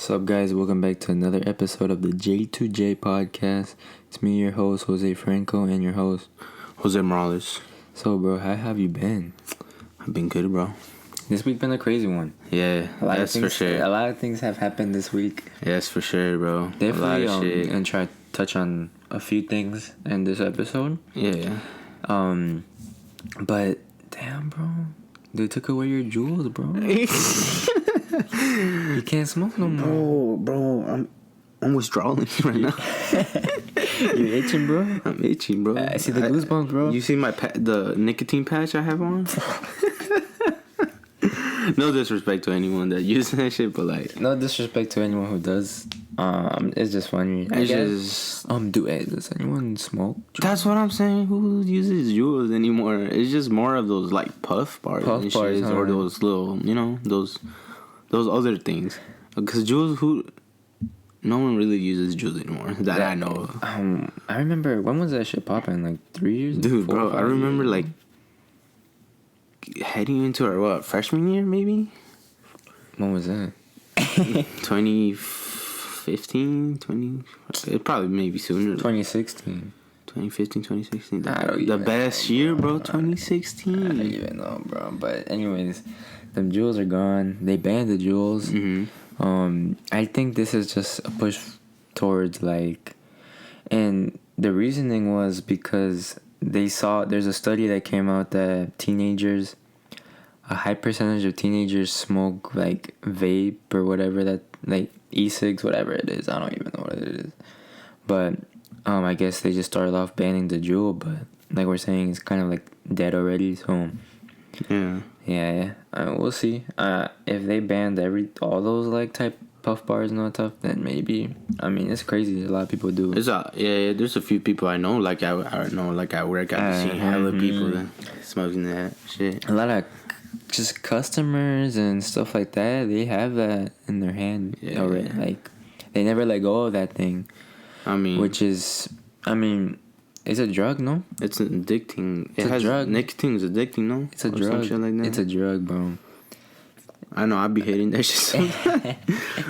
What's up, guys? Welcome back to another episode of the J2J podcast. It's me, your host, Jose Franco, and your host, Jose Morales. So, bro, how have you been? I've been good, bro. This week been a crazy one. Yeah, that's for sure. A lot of things have happened this week. Yes, for sure, bro. Definitely, a lot of shit. And try to touch on a few things in this episode. Yeah. But damn, bro, they took away your jewels, bro. You can't smoke no more. Bro, I'm withdrawing right now. You itching, bro? I'm itching, bro. I see the goosebumps, bro. You see the nicotine patch I have on? No disrespect to anyone that uses that shit, but like, no disrespect to anyone who does. It's just funny. Does anyone smoke? That's what I'm saying. Who uses Juuls anymore? It's just more of those like puff bars, or those little, those other things. Because Juuls, no one really uses Juuls anymore that I know of. I remember, when was that shit popping? Like 3 years? Dude, bro, I remember like heading into our freshman year, maybe. When was that? 2015, it probably maybe sooner. 2016. 2015, 2016. The best year, bro. 2016. I don't even know, bro. But anyways, them Juuls are gone. They banned the Juuls. Mm-hmm. I think this is just a push towards and the reasoning was because they saw, there's a study that came out that a high percentage of teenagers smoke like vape or whatever, that like e-cigs, whatever it is. I don't even know what it is. But I guess they just started off banning the Juul, but like we're saying, it's kind of like dead already. So yeah. We'll see. If they banned all those like type puff bars and all that stuff, then maybe. I mean, it's crazy. A lot of people do. There's a few people I know. Like I know, like at work, I've seen hella people that smoking that shit. A lot of just customers and stuff like that, they have that in their hand already. Like, they never let go of that thing. It's a drug, no? It's addicting. It's a drug. Nicotine's addicting, no? It's a drug. Some shit like that. It's a drug, bro. I know, I be hating that shit sometimes.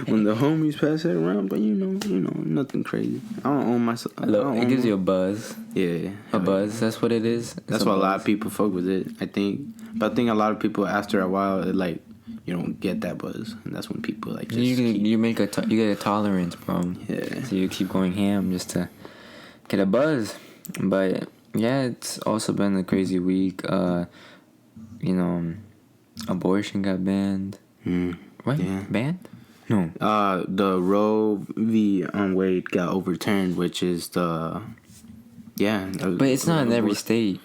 When the homies pass it around, but nothing crazy. I don't own myself. It gives you a buzz. Yeah. A buzz, that's what it is. That's why a lot of people fuck with it, I think. But I think a lot of people, after a while, you don't get that buzz. And that's when people, just you get a tolerance, bro. Yeah. So you keep going ham just to get a buzz. But, yeah, it's also been a crazy week. Abortion got banned. What? Yeah. Banned? No. The Roe v. Wade got overturned, which is but it's not in every state.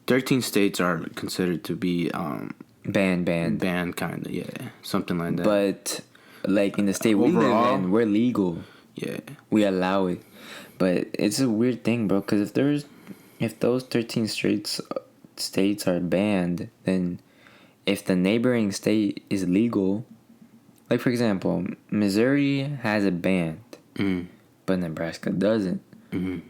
13 states are considered to be banned, kind of, yeah, something like that. But like in the state we live in, we're legal. Yeah, we allow it. But it's a weird thing, bro. Because if those 13 states are banned, then if the neighboring state is legal, like for example, Missouri has it banned, but Nebraska doesn't.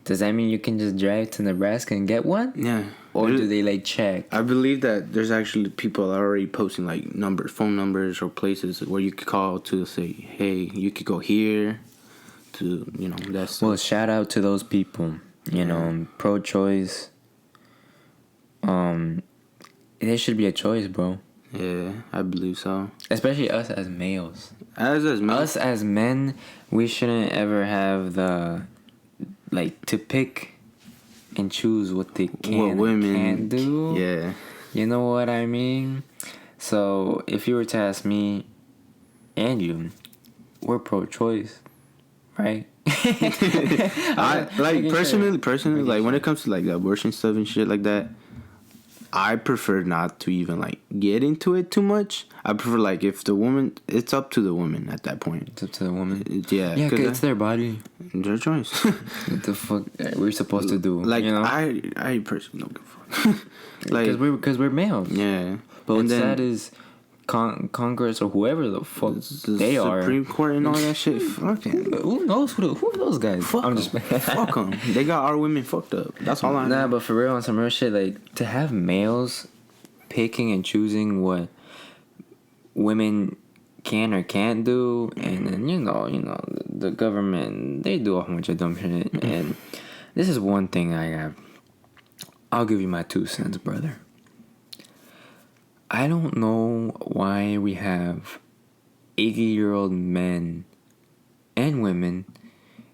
Does that mean you can just drive to Nebraska and get one? Yeah. Or do they check? I believe that there's actually people already posting phone numbers or places where you could call to say, hey, you could go here to, that's... Well, shout out to those people, pro-choice. There should be a choice, bro. Yeah, I believe so. Especially us as males. Us as men, we shouldn't ever have to pick and choose what they can and can't do. Yeah. You know what I mean? So, if you were to ask me and you, we're pro-choice, right? Personally, when it comes to the abortion stuff and shit like that, I prefer not to even get into it too much. I prefer if the woman, it's up to the woman at that point. It's up to the woman. Yeah, it's their body, their choice. What the fuck we're supposed to do? I personally don't give a fuck. because we're males. Yeah, but what's sad is Congress or whoever the fuck they are, Supreme Court and all that shit. Fucking who knows who are those guys? Fuck them. They got our women fucked up. That's all I know. Nah, but for real, on some real shit, to have males picking and choosing what women can or can't do, and then the government, they do a whole bunch of dumb shit. And this is one thing I'll give you my 2 cents, brother. I don't know why we have 80-year-old men and women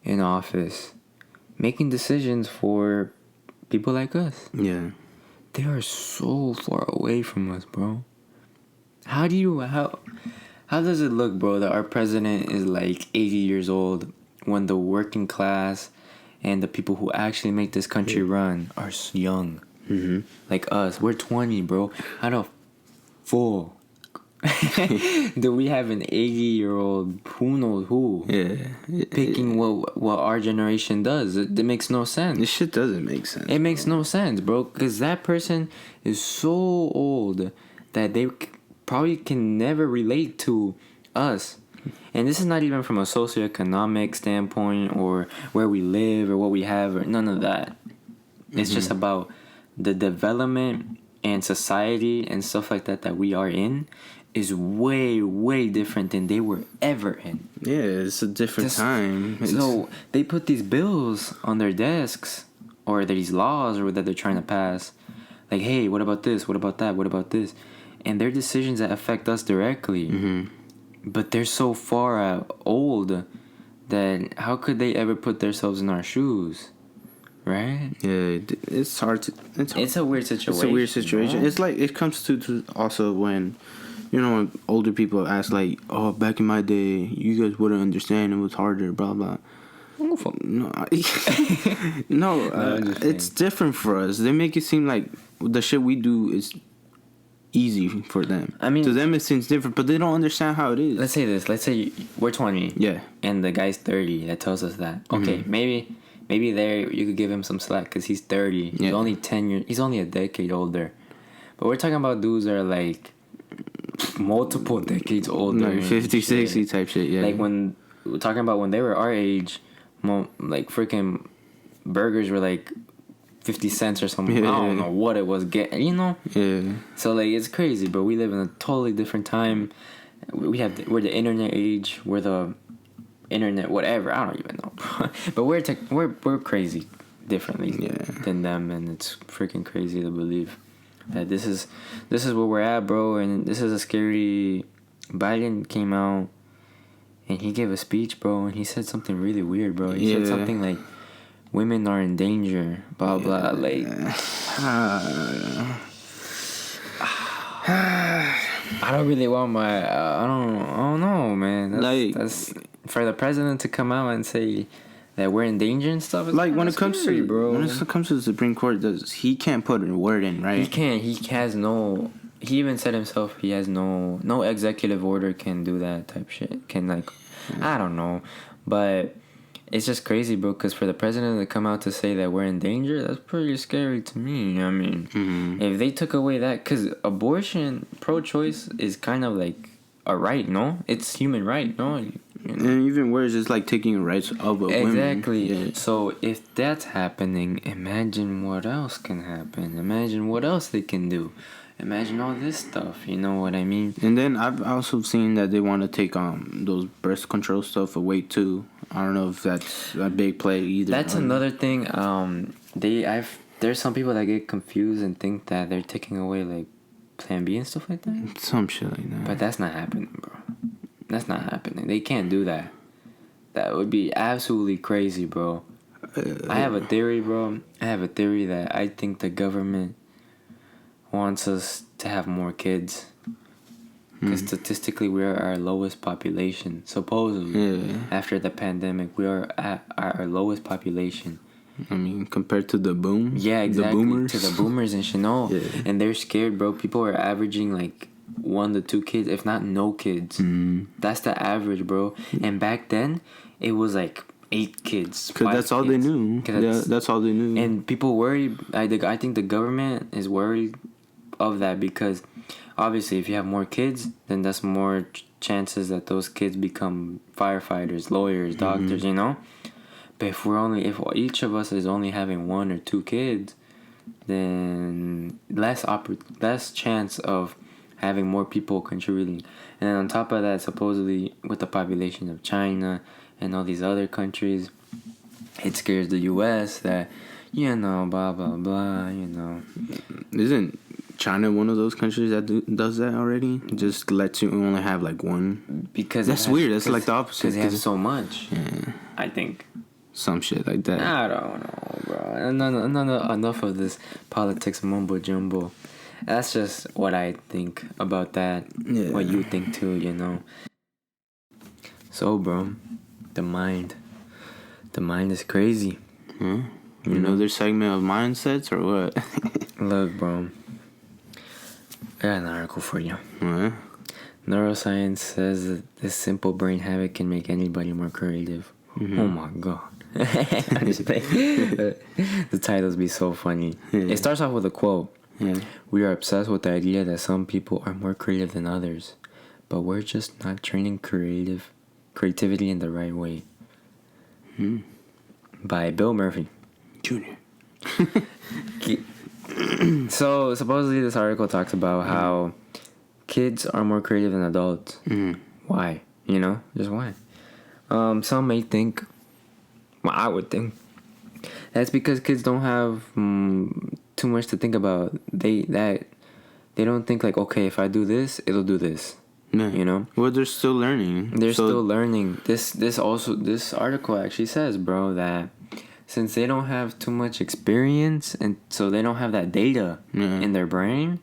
in office making decisions for people like us. Yeah. They are so far away from us, bro. How does it look, bro, that our president is like 80 years old when the working class and the people who actually make this country run are young? Mm-hmm. Like us. We're 20, bro. How the full do we have an 80-year-old who knows who picking what our generation does? It makes no sense. This shit doesn't make sense. It makes no sense, bro, because that person is so old that they probably can never relate to us. And this is not even from a socioeconomic standpoint or where we live or what we have or none of that. It's just about the development and society and stuff like that we are in is way, way different than they were ever in. Yeah, it's a different time. So they put these bills on their desks or these laws or that they're trying to pass. Like, hey, what about this? What about that? What about this? And they're decisions that affect us directly. Mm-hmm. But they're so far old that how could they ever put themselves in our shoes? Right? Yeah, it's hard to... It's a weird situation. It's a weird situation. Bro. It's like, it comes to also when... when older people ask, like, oh, back in my day, you guys wouldn't understand. It was harder, blah, blah. No, it's different for us. They make it seem like the shit we do is easy for them. I mean... To them, it seems different, but they don't understand how it is. Let's say this. Let's say we're 20. Yeah. And the guy's 30 that tells us that. Okay, maybe there you could give him some slack because he's 30. He's only 10 years... He's only a decade older. But we're talking about dudes that are, like... multiple decades older, like 50, 60 type shit. Yeah, like when we're talking about when they were our age, like freaking burgers were like 50 cents or something. I don't know what it was. Yeah. So like it's crazy, but we live in a totally different time. We're the internet age. We're the internet whatever. I don't even know, but we're crazy differently than them, and it's freaking crazy to believe that this is where we're at, bro. And this is a scary... Biden came out and he gave a speech, bro, and he said something really weird, bro. He said something like women are in danger, blah blah. Like I don't really want my I don't know, man. That's for the president to come out and say that we're in danger and stuff. Like when it comes to bro, when it comes to the Supreme Court, he can't put a word in, right? He can't. He has no. He even said himself he has no executive order can do that type shit. Can I don't know, but it's just crazy, bro. Because for the president to come out to say that we're in danger, that's pretty scary to me. I mean, if they took away that, because abortion, pro-choice is kind of like a right, no? It's human right, no? And even worse, it's like taking rights of a woman. Exactly. Yeah. So if that's happening, imagine what else can happen. Imagine what else they can do. Imagine all this stuff. You know what I mean? And then I've also seen that they want to take those birth control stuff away too. I don't know if that's a big play either. That's another thing. There's some people that get confused and think that they're taking away like Plan B and stuff like that. Some shit like that. But that's not happening, bro. That's not happening. They can't do that. That would be absolutely crazy, bro. I have a theory, bro. I have a theory that I think the government wants us to have more kids. Because statistically, we are our lowest population. Supposedly, after the pandemic, we are at our lowest population. I mean, compared to the boom? Yeah, exactly. The boomers. To the boomers and shit. No. Yeah. And they're scared, bro. People are averaging like 1 to 2 kids, if not no kids. That's the average, bro. And back then, it was like 8 kids. Because that's all they knew. That's all they knew. And people worry. I think the government is worried of that because obviously if you have more kids, then that's more chances that those kids become firefighters, lawyers, doctors, you know? But if each of us is only having 1 or 2 kids, then less chance of having more people contributing. And then on top of that, supposedly with the population of China and all these other countries, it scares the U.S. that, blah, blah, blah, Isn't China one of those countries that does that already? Just lets you only have like one? Because that's weird. That's like the opposite. Because they have so much. Yeah. I think. Some shit like that. I don't know, bro. Enough of this politics mumbo jumbo. That's just what I think about that. Yeah. What you think too, So, bro, the mind is crazy. Huh? Another segment of mindsets or what? Look, bro, I got an article for you. What? Neuroscience says that this simple brain habit can make anybody more creative. Mm-hmm. Oh my god. The titles be so funny. Yeah. It starts off with a quote. Yeah. We are obsessed with the idea that some people are more creative than others, but we're just not training creativity in the right way. By Bill Murphy Jr. So supposedly this article talks about how kids are more creative than adults. Why? Just why? Some may think, well, I would think that's because kids don't have too much to think about. They don't think like, okay, if I do this, it'll do this. Yeah. Well, they're still learning. They're still learning. This article actually says, bro, that since they don't have too much experience and so they don't have that data in their brain,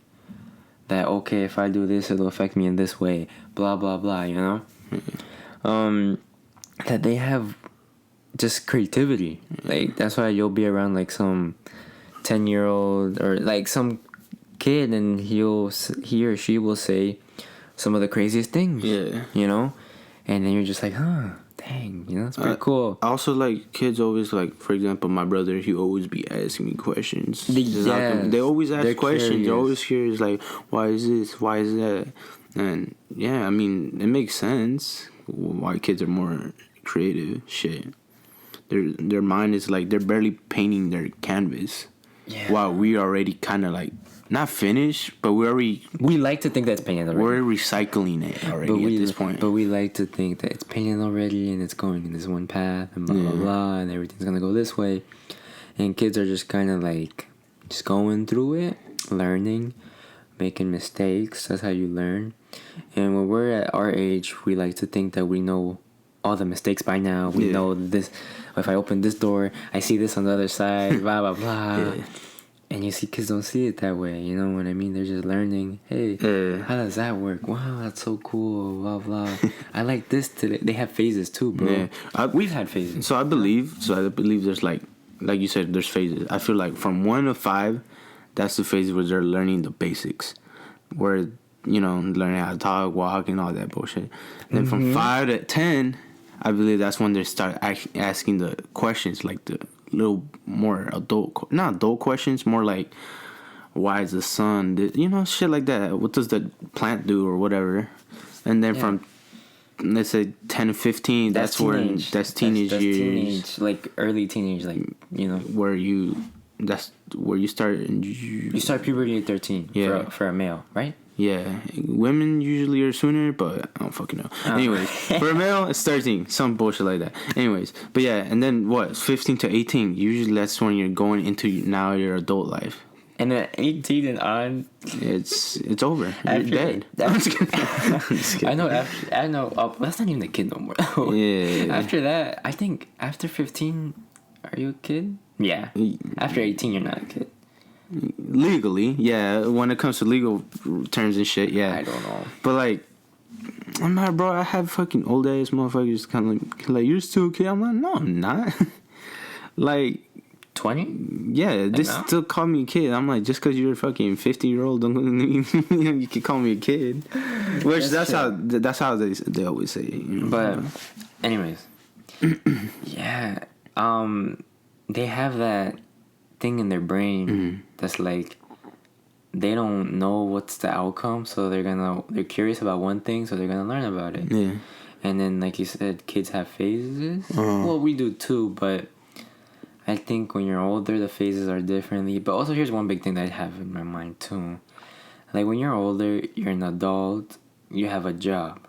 that okay, if I do this, it'll affect me in this way. Blah blah blah. That they have just creativity. Like that's why you'll be around like some 10-year-old or like some kid and he or she will say some of the craziest things. Yeah. And then you're just like, huh, dang, it's pretty cool. Also, like, kids always, like, for example, my brother, he always be asking me questions. They always ask questions. Curious. They're always curious, like, why is this? Why is that? And, yeah, I mean, it makes sense why kids are more creative. Shit. Their mind is, like, they're barely painting their canvas. Yeah. While we already kind of, like, not finished, but we like to think that's painted already. We're recycling it already at this point. But we like to think that it's painted already and it's going in this one path and blah, blah, blah, and everything's going to go this way. And kids are just kind of like, just going through it, learning, making mistakes. That's how you learn. And when we're at our age, we like to think that we know all the mistakes by now. We know this. If I open this door, I see this on the other side, blah, blah, blah. Yeah. And you see kids don't see it that way, you know what I mean? They're just learning, hey, how does that work? Wow, that's so cool, blah, blah. I like this today. They have phases too, bro. Yeah. We've had phases. So I believe there's like you said, there's phases. I feel like from 1 to 5, that's the phase where they're learning the basics. Where, learning how to talk, walk, and all that bullshit. Then from 5 to 10, I believe that's when they start asking the questions, like the little more not adult questions, more like, why is the sun, shit like that. What does the plant do or whatever? And then from, let's say 10 to 15, that's teenage. That's teenage years. Teenage, like early teenage, like, where that's where you start. You start puberty at 13 for a male, right? Yeah, women usually are sooner, but I don't fucking know. Anyways, for a male, it's 13, some bullshit like that. Anyways, but yeah, and then 15 to 18, usually that's when you're going into now your adult life. And at 18 and on, it's over. You're dead. I'm just kidding. I know. That's not even a kid no more. Yeah. After that, I think after 15, are you a kid? Yeah. After 18, you're not a kid. Legally, yeah. When it comes to legal terms and shit, yeah. I don't know. But like, I'm not, bro. I have fucking old ass motherfuckers kind of like, you're still a kid. I'm like, no, I'm not. Like 20? Yeah, they still call me a kid. I'm like, just because you're a fucking 50-year-old, don't mean you can call me a kid. Which that's how they always say it. But anyways, yeah, they have that thing in their brain that's like, they don't know what's the outcome, so they're curious about one thing, so they're gonna learn about it. Yeah. And then, like you said, kids have phases. Well, we do too, but I think when you're older, the phases are differently. But also, here's one big thing that I have in my mind too. Like when you're older, you're an adult. You have a job.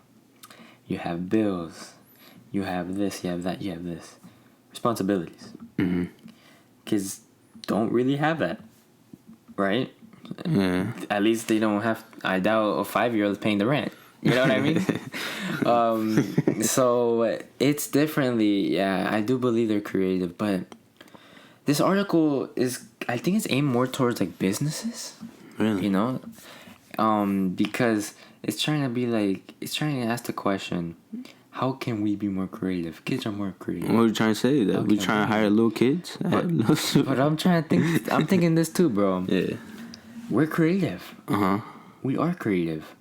You have bills. You have this. You have that. You have this. Responsibilities. Kids don't really have that, right? Yeah. At least they don't have. I doubt a 5-year-old paying the rent. You know what I mean? So it's differently. Yeah, I do believe they're creative, but this article is. I think it's aimed more towards like businesses. Really? You know, because it's trying to be like it's trying to ask the question. How can we be more creative? Kids are more creative. What are you trying to say? That we trying to hire little kids? But I'm trying to think. I'm thinking this too, bro. Yeah. We're creative. We are creative.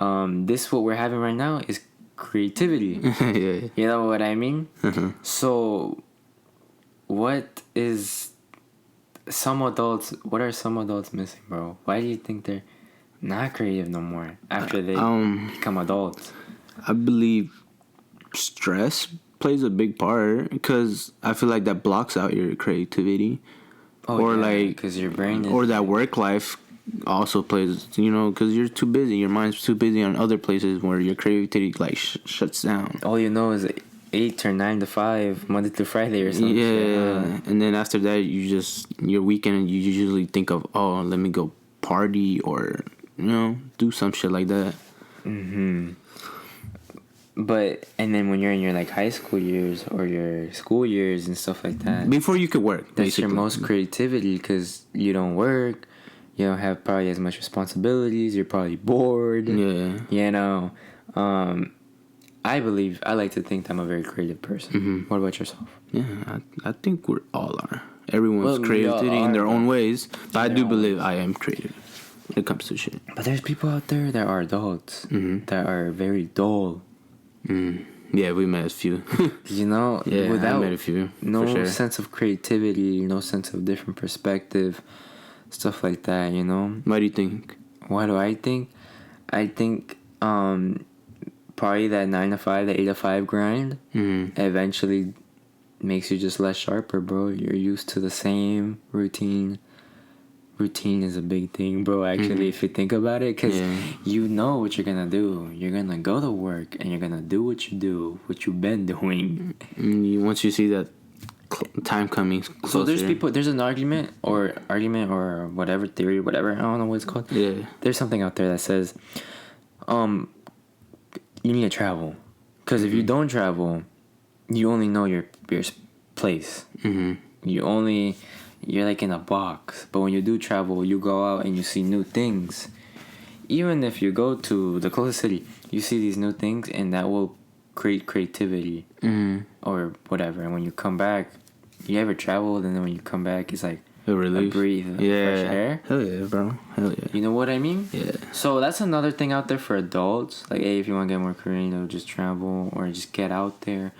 This what we're having right now is creativity. Yeah. You know what I mean? So, what is some adults? What are some adults missing, bro? Why do you think they're not creative no more after they become adults? I believe stress plays a big part because I feel like that blocks out your creativity. Or like because your brain is, or that work life also plays, because you're too busy. Your mind's too busy on other places where your creativity like shuts down. All you know is 8 or 9 to 5 Monday through Friday or something. Yeah, and then after that your weekend you usually think of, oh, let me go party or do some shit like that. But and then when you're in your like high school years or your school years and stuff like that, before you could work, that's basically. your most creativity because you don't work, you don't have probably as much responsibilities, you're probably bored. Yeah. I like to think I'm a very creative person. What about yourself? Yeah, I think we all are. Everyone's creativity in their own ways, but I do believe I am creative when it comes to shit. But there's people out there that are adults that are very dull. Yeah, we met a few. Without I met a few. No sense of creativity, no sense of different perspective, stuff like that. What do you think? What do I think? I think probably that 9 to 5, the 8 to 5 grind eventually makes you just less sharper, bro. You're used to the same routine. Routine is a big thing, bro, actually, if you think about it, because you know what you're gonna do. You're gonna go to work and you're gonna do what you've been doing. Once you see that time coming closer. So there's an argument or whatever theory, whatever, I don't know what it's called. Yeah. There's something out there that says you need to travel, because if you don't travel, you only know your place. You're like in a box. But when you do travel, you go out and you see new things. Even if you go to the closest city, you see these new things, and that will create creativity or whatever. And when you come back, you ever traveled, and then when you come back, it's like a relief. Breathe fresh air. Hell yeah, bro. Hell yeah. You know what I mean? Yeah. So that's another thing out there for adults. Like, hey, if you want to get more creative, just travel or just get out there.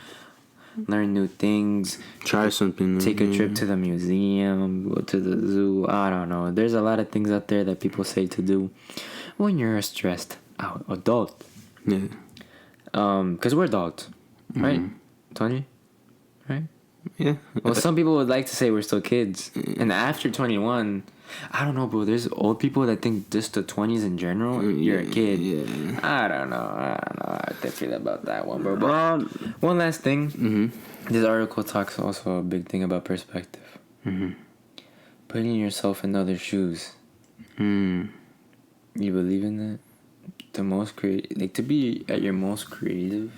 Learn new things. Try something new. Take a trip to the museum. Go to the zoo. I don't know. There's a lot of things out there that people say to do when you're a stressed out adult. Yeah. Because we're adults, right, Tony? Right? Yeah. Well, some people would like to say we're still kids. And after 21, I don't know, bro. There's old people that think just the 20s in general, you're a kid. Yeah. I don't know. I feel about that one, bro. But one last thing. This article talks also a big thing about perspective. Putting yourself in other shoes. You believe in that? The most to be at your most creative,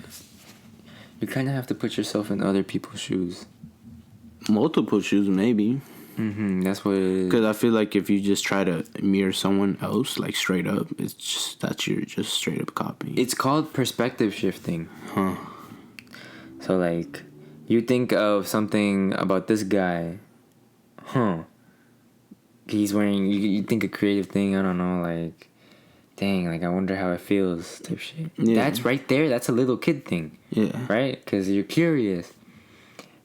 you kind of have to put yourself in other people's shoes. Multiple shoes, maybe. That's what it is. Because I feel like if you just try to mirror someone else, like straight up, it's just that you're just straight up copying. It's called perspective shifting. So like, you think of something about this guy. He's wearing. You think a creative thing. I don't know. Like, dang. Like, I wonder how it feels. Type shit. Yeah. That's right there. That's a little kid thing. Yeah. Right? Because you're curious.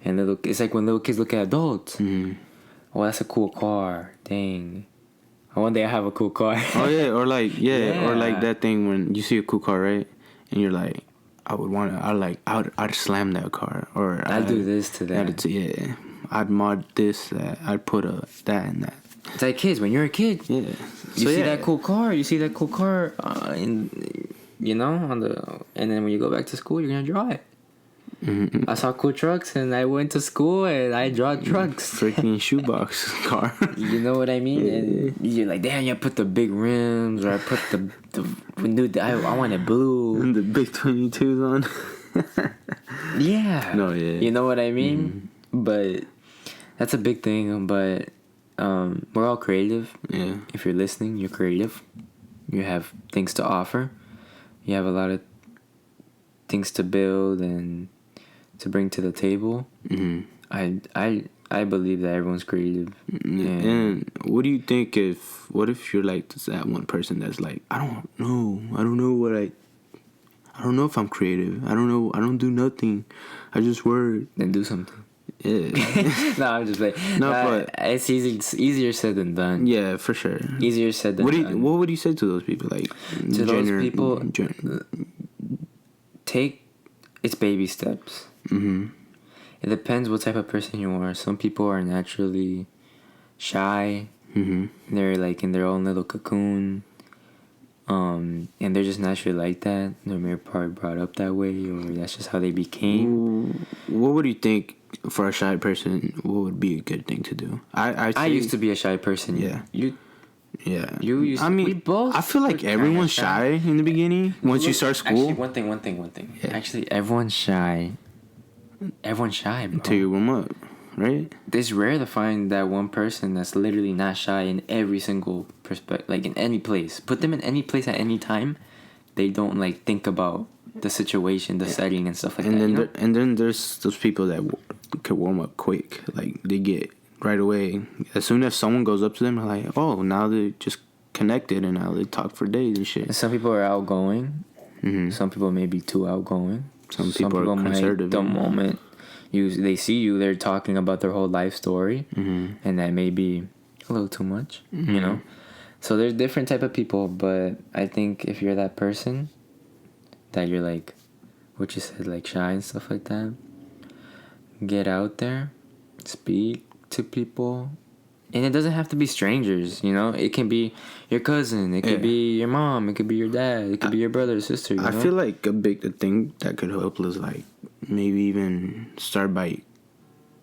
And it's like when little kids look at adults. Oh, that's a cool car. Dang. One day I have a cool car. Oh, yeah. Or like, or like that thing when you see a cool car, right? And you're like, I'd slam that car. Or I'd do this to that. I'd mod this, that. I'd put that and that. It's like kids. When you're a kid, You see that cool car. And then when you go back to school, you're gonna draw it. I saw cool trucks, and I went to school and I draw trucks. Freaking shoebox car. You know what I mean? And you're like, damn, I put the big rims, or I put the new. I wanted blue. And the big 22s on. Yeah. No, yeah. You know what I mean? But that's a big thing. But we're all creative. Yeah. If you're listening, you're creative. You have things to offer. You have a lot of things to build and to bring to the table. I believe that everyone's creative. And what do you think what if you're like that one person that's like, I don't know if I'm creative. I don't know. I don't do nothing. I just work. Then do something. Yeah. No, I'm just like, but it's easy. It's easier said than done. Yeah, for sure. Easier said than done. What would you say to those people? Like, to those people, it's baby steps. It depends what type of person you are. Some people are naturally shy. They're like in their own little cocoon. And they're just naturally like that. They're probably brought up that way, or that's just how they became. What would you think for a shy person? What would be a good thing to do? I used to be a shy person. Yeah. Yeah. You used. I mean, we both. I feel like everyone's shy in the beginning. Once you start school. Actually, one thing. Yeah. Actually, everyone's shy. Everyone's shy, bro. Until you warm up, right? It's rare to find that one person that's literally not shy in every single perspective, like in any place. Put them in any place at any time, they don't like think about the situation, the setting, and stuff like that. And then there's those people that can warm up quick. Like they get right away. As soon as someone goes up to them, they're like, oh, now they just connected, and now they talk for days and shit. And some people are outgoing. Some people may be too outgoing. Some people are conservative. The moment they see you, they're talking about their whole life story, and that may be a little too much, you know. So there's different type of people, but I think if you're that person, that you're like, what you said, like shy and stuff like that, get out there, speak to people. And it doesn't have to be strangers, you know. It can be your cousin. It could be your mom. It could be your dad. It could be your brother or sister. You know? I feel like a big thing that could help is like maybe even start by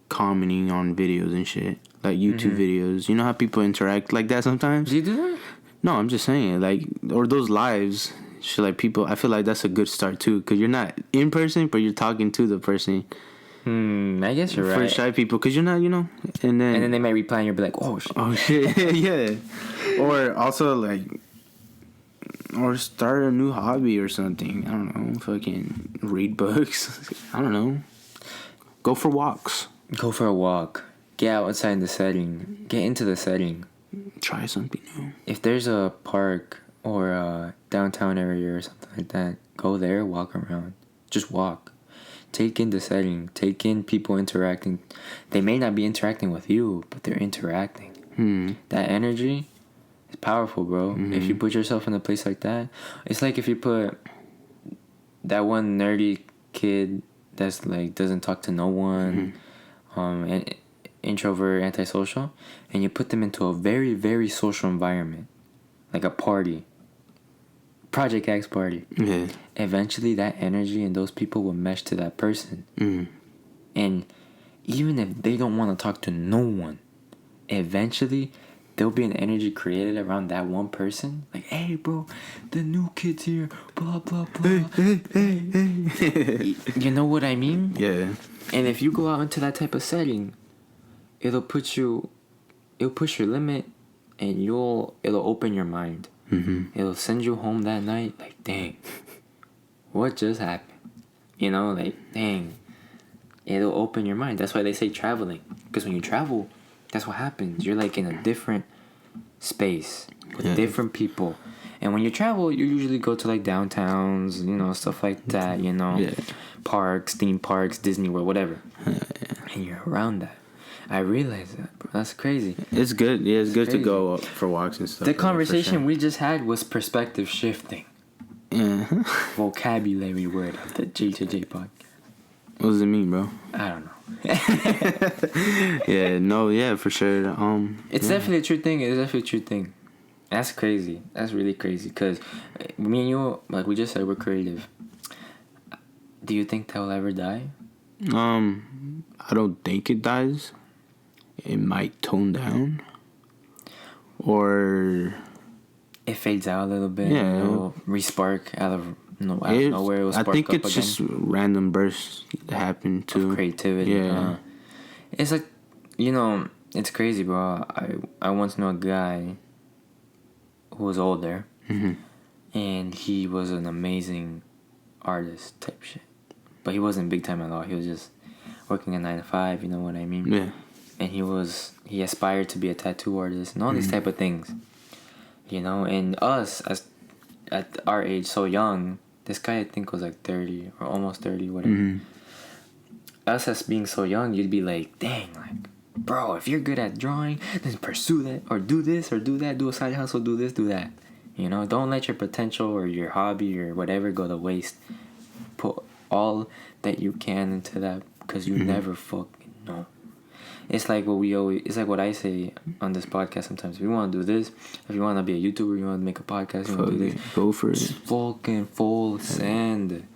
commenting on videos and shit, like YouTube videos. You know how people interact like that sometimes? Do you do that? No, I'm just saying, like, or those lives. Shit, like people. I feel like that's a good start too, because you're not in person, but you're talking to the person. I guess you're right. For shy people, because you're not, you know, and then they might reply and you'll be like, oh shit, yeah. Or also like, or start a new hobby or something. I don't know, fucking read books. I don't know. Go for walks. Go for a walk. Get outside the setting. Get into the setting. Try something new. If there's a park or a downtown area or something like that, go there, walk around. Just walk. Take in the setting. Take in people interacting. They may not be interacting with you, but they're interacting. That energy is powerful, bro. If you put yourself in a place like that, it's like if you put that one nerdy kid that's like doesn't talk to no one, and introvert, antisocial, and you put them into a very, very social environment, like a party. Project X party. Yeah. Eventually, that energy and those people will mesh to that person. And even if they don't want to talk to no one, eventually there'll be an energy created around that one person. Like, hey, bro, the new kid's here. Blah blah blah. Hey. You know what I mean? Yeah. And if you go out into that type of setting, it'll push your limit, and it'll open your mind. It'll send you home that night like, dang, what just happened? You know, like, dang. It'll open your mind. That's why they say traveling. Because when you travel, that's what happens. You're like in a different space with different people. And when you travel, you usually go to like downtowns, you know, stuff like that, you know. Parks, theme parks, Disney World, whatever. And you're around that. I realize that, bro. That's crazy. It's good. Yeah, it's good to go for walks and stuff. The conversation we just had was perspective shifting. Yeah. Vocabulary word of the J2J podcast. What does it mean, bro? I don't know. Yeah, no, yeah, for sure. It's definitely a true thing. It's definitely a true thing. That's crazy. That's really crazy. Because me and you, like we just said, we're creative. Do you think they'll ever die? I don't think it dies. It might tone down. Or it fades out a little bit. Yeah. It'll respark out of nowhere. It will spark I think up it's again. just random bursts that happen too. Of creativity. Yeah. It's like, it's crazy, bro. I once knew a guy who was older, and he was an amazing artist type shit. But he wasn't big time at all. He was just working a 9 to 5. You know what I mean? Yeah. And he aspired to be a tattoo artist and all these type of things. And us as at our age, so young, this guy I think was like 30 or almost 30, whatever. Us as being so young, you'd be like, dang, like, bro, if you're good at drawing, then pursue that, or do this or do that, do a side hustle, do this, do that. Don't let your potential or your hobby or whatever go to waste. Put all that you can into that, because you never fucking know. It's like what I say on this podcast sometimes. If you want to do this, if you want to be a YouTuber, you want to make a podcast, you want to do this, go for it. Just fucking full send,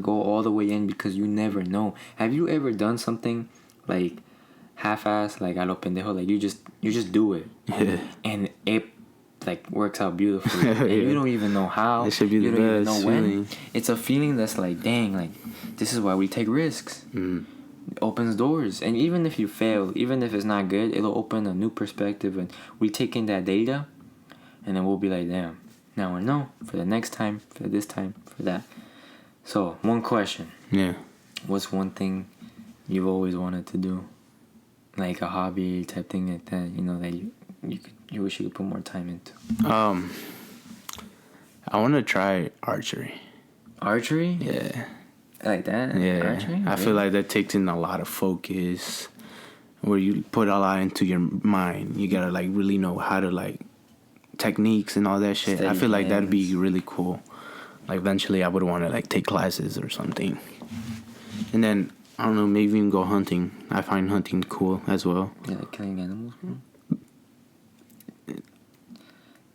go all the way in, because you never know. Have you ever done something like half-ass, like a lo pendejo, like you just do it, and it like works out beautifully, and you don't even know how. It should be the best. You don't even know when. Feeling. It's a feeling that's like, dang, like this is why we take risks. It opens doors, and even if you fail, even if it's not good, it'll open a new perspective, and we take in that data, and then we'll be like, damn, now I know for the next time, for this time, for that. So one question. Yeah. What's one thing you've always wanted to do, like a hobby type thing like that? That you wish you could put more time into. I want to try archery. Archery? Yeah. Like that? Yeah. Archery? I feel like that takes in a lot of focus, where you put a lot into your mind. You gotta like really know how to like techniques and all that shit. Steady I feel like that'd hands. be really cool. Like eventually I would want to like take classes or something. And then I don't know, maybe even go hunting. I find hunting cool as well. Yeah, like killing animals, bro.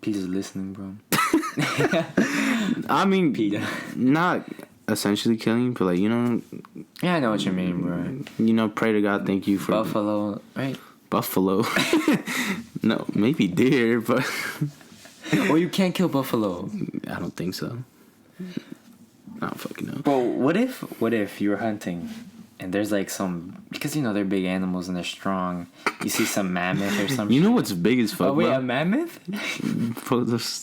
Peter's listening, bro. I mean, Peter. not essentially killing, but like, Yeah, I know what you mean, bro. Pray to God, thank you for Buffalo, right? Buffalo. No, maybe deer, but Or you can't kill buffalo. I don't think so. I don't fucking know. Bro, what if you're hunting and there's like some, because they're big animals and they're strong. You see some mammoth or something. You know what's big as fuck? Oh wait, bro? a mammoth?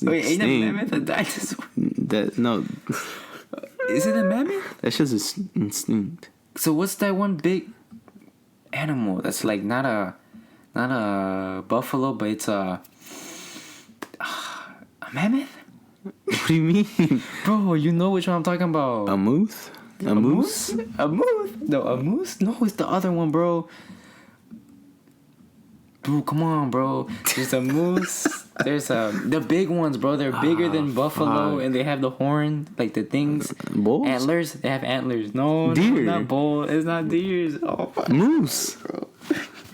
Wait, Ain't a mammoth a dinosaur? No. Is it a mammoth? That's just an instinct. So what's that one big animal that's like not a buffalo, but it's a mammoth? What do you mean? Bro, you know which one I'm talking about. A moose? A moose? A moose? No, a moose? No, it's the other one, bro. Bro, come on, bro. There's a moose. There's the big ones, bro. They're bigger than buffalo, and they have the horn, like the things. Bulls? Antlers. They have antlers. No, Deer. No, not bull. It's not deers. Oh, fuck. Moose. Bro.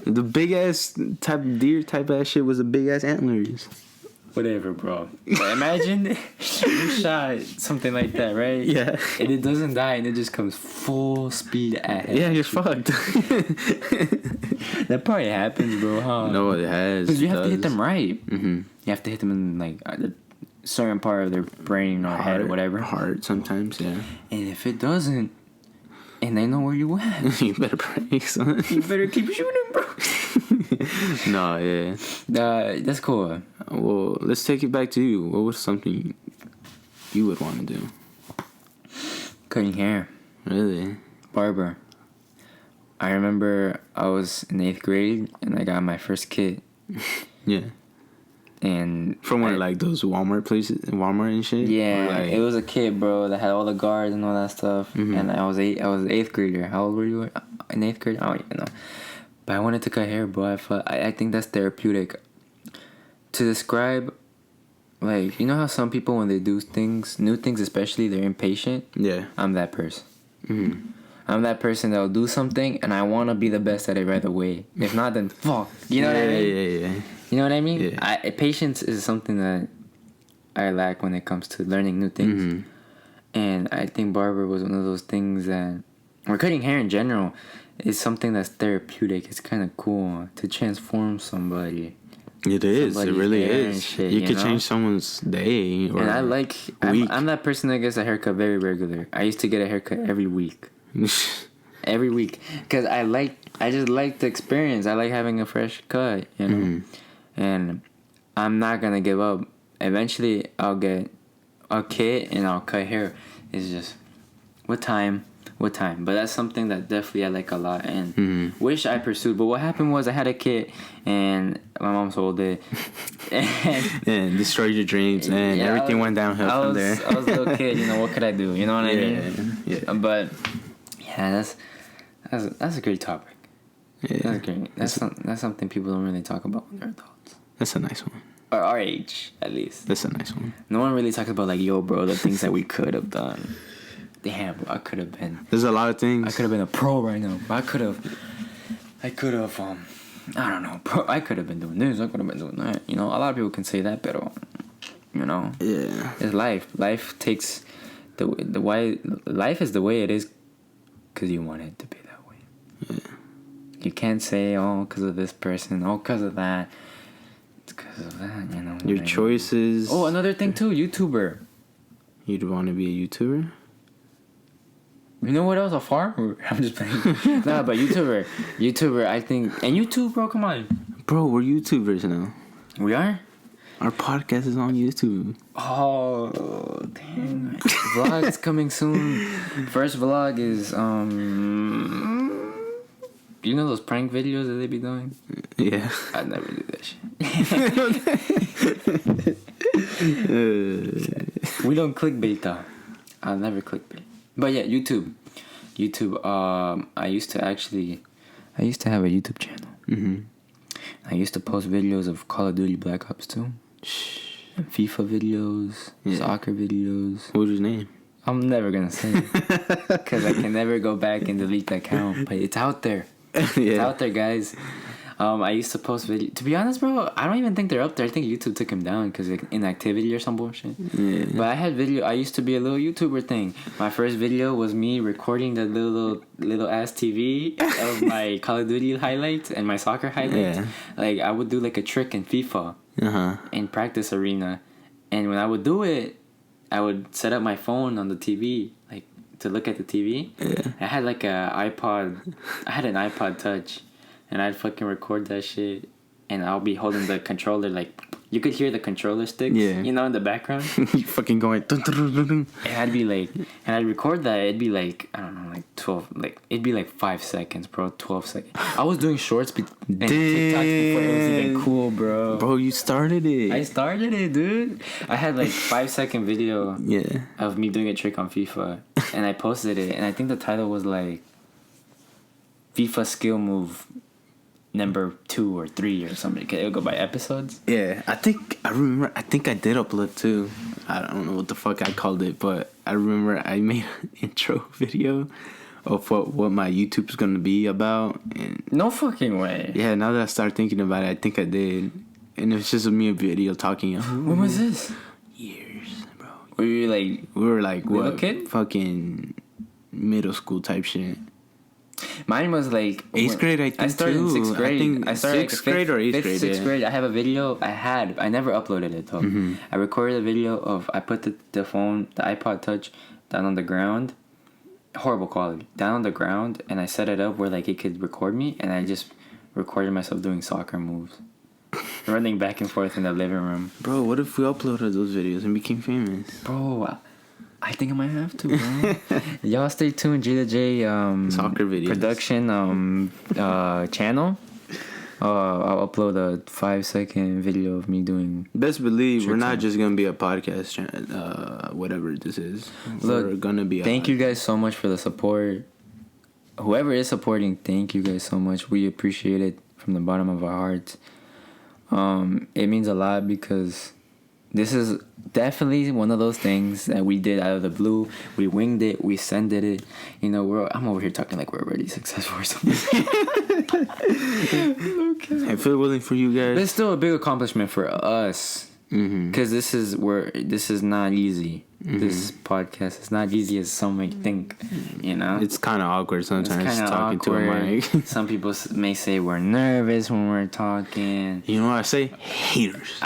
The big ass type deer type ass shit was the big ass antlers. Whatever, bro. But imagine you shot something like that, right? Yeah. And it doesn't die, and it just comes full speed ahead. Yeah, you're fucked. That probably happens, bro, huh? No, it has. Because you have to hit them right. Mm-hmm. You have to hit them in, like, a certain part of their brain or head or whatever. Heart sometimes, yeah. And if it doesn't, and they know where you at, You better pray, son. you better keep shooting, bro. No, yeah. That's cool. Well, let's take it back to you. What was something you would want to do? Cutting hair. Really? Barber. I remember I was in 8th grade, and I got my first kit. Yeah. And From where, like those Walmart places, Walmart and shit. Yeah, like, it was a kid, bro, that had all the guards and all that stuff. Mm-hmm. And I was an 8th grader. How old were you in 8th grade? I don't even know. But I wanted to cut hair, bro. I think that's therapeutic. To describe, like, you know how some people, when they do things, new things especially, they're impatient? Yeah. I'm that person. Mm-hmm. I'm that person that'll do something, and I want to be the best at it right away. If not, then fuck. You know what I mean? Yeah. You know what I mean? Yeah. Patience is something that I lack when it comes to learning new things. Mm-hmm. And I think barber was one of those things that, or cutting hair in general, is something that's therapeutic. It's kind of cool to transform somebody. It is. It really is. Shit, you could change someone's day. Or and I'm that person that gets a haircut very regular. I used to get a haircut every week. Every week. Because I just like the experience. I like having a fresh cut, you know? Mm-hmm. And I'm not going to give up. Eventually, I'll get a kit and I'll cut hair. It's just, what time? But that's something that definitely I like a lot and wish I pursued. But what happened was I had a kit and my mom sold it. And destroyed your dreams and everything went downhill from there. I was a little kid, you know, what could I do? You know what I mean? Yeah. But, yeah, that's a great topic. Yeah. That's great. That's something people don't really talk about when they're adults. That's a nice one. Or our age, at least. That's a nice one. No one really talks about, like, yo, bro, the things that we could have done. Damn, bro, I could have been. There's a lot of things. I could have been a pro right now. I could have, I don't know, bro. I could have been doing this. I could have been doing that. You know, a lot of people can say that, but, you know. Yeah. It's life. Life takes the way. Life is the way it is because you want it to be that way. Yeah. You can't say, oh, because of this person. Oh, because of that. It's because of that, you know. Your choices. Oh, another thing, too. YouTuber. You'd want to be a YouTuber? You know what else? A farmer? I'm just playing. Nah, but YouTuber, I think. And YouTube, bro, come on. Bro, we're YouTubers now. We are? Our podcast is on YouTube. Oh, dang. Vlog's coming soon. First vlog is, you know those prank videos that they be doing? Yeah. I'd never do that shit. We don't clickbait, though. I'll never clickbait. But yeah, YouTube. I used to have a YouTube channel. Mm-hmm. I used to post videos of Call of Duty Black Ops 2. And FIFA videos, soccer videos. What was his name? I'm never gonna say it. Because I can never go back and delete that account. But it's out there. It's out there, guys. I used to post videos. To be honest, bro, I don't even think they're up there. I think YouTube took him down because like inactivity or some bullshit. Yeah. But I had video. I used to be a little YouTuber thing. My first video was me recording the little ass TV of my Call of Duty highlights and my soccer highlights. Yeah. Like I would do like a trick in FIFA in practice arena, and when I would do it, I would set up my phone on the TV like to look at the TV. Yeah. I had like an iPod Touch. And I'd fucking record that shit. And I'll be holding the controller like... You could hear the controller sticks, you know, in the background. You fucking going... Dun, dun, dun, dun, dun. And I'd be like... And I'd record that. It'd be like... I don't know, like 12... Like, it'd be like 5 seconds, bro. 12 seconds. I was doing shorts and TikTok before it was even cool, bro. Bro, you started it. I started it, dude. I had like 5-second video Yeah. of me doing a trick on FIFA. And I posted it. And I think the title was like... FIFA skill move... number 2 or 3 or something. It'll go by episodes. Yeah, I think I did upload too. I don't know what the fuck I called it, but I remember I made an intro video of what my YouTube's gonna be about. And no fucking way. Yeah, now that I start thinking about it, I think I did. And it was just me a video talking. When was this? Years, bro. We were like what? Kid? Fucking middle school type shit. Mine was like 8th grade. I think I started too. in 6th grade. I started 6th grade or 8th grade. 6th grade. I have a video. I never uploaded it though. Mm-hmm. I recorded a video of I put the iPod Touch down on the ground. Horrible quality. Down on the ground, and I set it up where like it could record me, and I just recorded myself doing soccer moves, running back and forth in the living room. Bro, what if we uploaded those videos and became famous? Bro, I think I might have to, bro. Y'all stay tuned. J2J soccer videos production channel. I'll upload a 5-second video of me doing. Best believe we're not just gonna be a podcast channel. Whatever this is, look, we're gonna be. Thank you guys so much for the support. Whoever is supporting, thank you guys so much. We appreciate it from the bottom of our hearts. It means a lot because this is definitely one of those things that we did out of the blue. We winged it. We sended it. You know, I'm over here talking like we're already successful or something. Okay. if it wasn't for you guys, but it's still a big accomplishment for us. Because this is not easy. This podcast is not easy as some may think. You know, it's kind of awkward sometimes talking awkward. to a mic. Some people may say we're nervous when we're talking. You know what I say? Haters.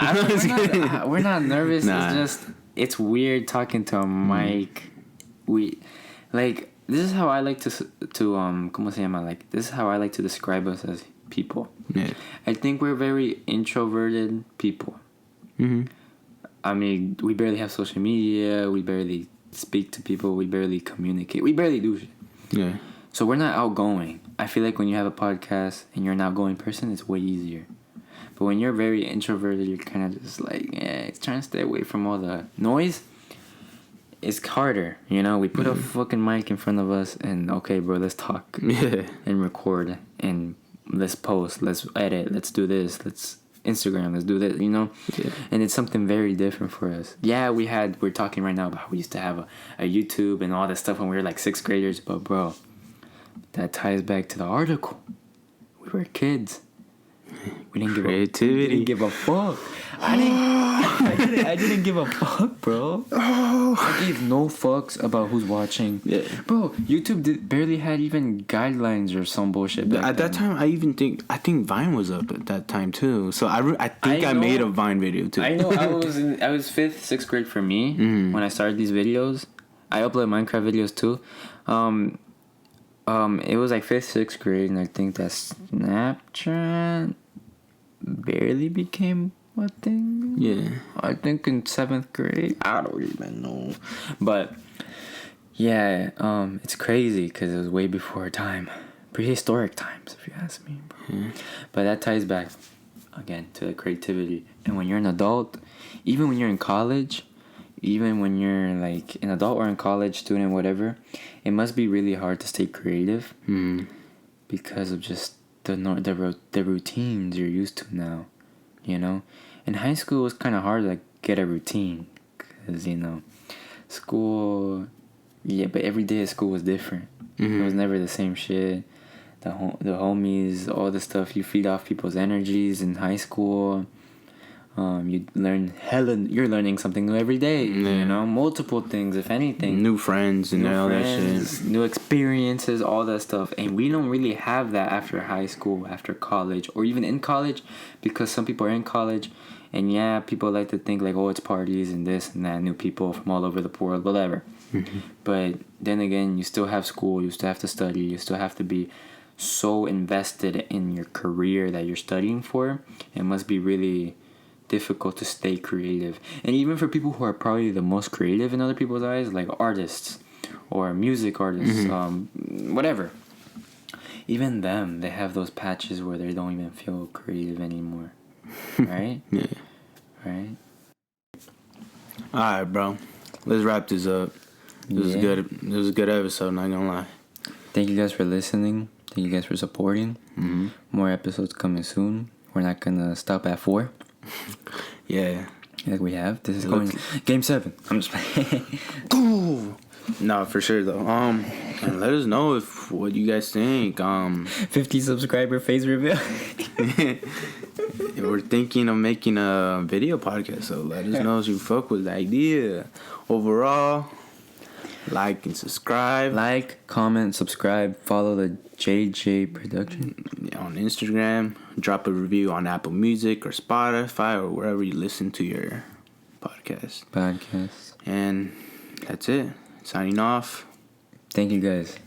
We're not nervous. Nah. It's weird talking to a mic. This is how I like to ¿cómo se llama? Like, this is how I like to describe us as people. Yeah. I think we're very introverted people. I mean, we barely have social media. We barely speak to people. We barely communicate. We barely do shit. Yeah. So we're not outgoing. I feel like when you have a podcast and you're an outgoing person, it's way easier. But when you're very introverted, you're kind of just like, it's trying to stay away from all the noise. It's harder, you know? We put a fucking mic in front of us and, okay, bro, let's talk. Yeah. And record. And let's post. Let's edit. Let's do this. Let's Instagram. Let's do this, you know? Yeah. And it's something very different for us. Yeah, we're talking right now about how we used to have a YouTube and all that stuff when we were like 6th graders. But, bro, that ties back to the article. We were kids. We didn't give a fuck. I didn't give a fuck, bro. I gave no fucks about who's watching. Yeah. Bro, YouTube barely had even guidelines or some bullshit back at that time. I think Vine was up at that time too. So I think I made a Vine video too. I know. I was 5th, 6th grade for me when I started these videos. I upload Minecraft videos too. It was like 5th, 6th grade, and I think that Snapchat barely became a thing. Yeah. I think in 7th grade. I don't even know. But, yeah, it's crazy because it was way before our time. Prehistoric times, if you ask me, bro. Yeah. But that ties back, again, to the creativity. And when you're an adult, even when you're in college, even when you're like an adult or in college, student, whatever, it must be really hard to stay creative because of just the routines you're used to now, you know. In high school, it was kind of hard to get a routine because, you know, school, but every day at school was different. It was never the same shit. The homies, all the stuff, you feed off people's energies in high school. You're learning something new every day, you know, multiple things, if anything. New friends and all that shit. New experiences, all that stuff. And we don't really have that after high school, after college, or even in college, because some people are in college, and yeah, people like to think like, oh, it's parties and this and that, new people from all over the world, whatever. But then again, you still have school, you still have to study, you still have to be so invested in your career that you're studying for. It must be really difficult to stay creative. And even for people who are probably the most creative in other people's eyes, like artists or music artists, whatever, even them, they have those patches where they don't even feel creative anymore. Right? Yeah. Right? Alright, bro, let's wrap this up. It was good. It was a good episode, not gonna lie. Thank you guys for listening. Thank you guys for supporting. More episodes coming soon. We're not gonna stop at 4. Yeah, like we have. This is going game 7. I'm just playing. No, for sure though. And let us know what you guys think. 50 subscriber phase reveal. We're thinking of making a video podcast, so let us know if you fuck with the idea. Overall, like and subscribe. Like, comment, subscribe. Follow the J2J production on Instagram. Drop a review on Apple Music or Spotify or wherever you listen to your podcast. And that's it. Signing off. Thank you guys.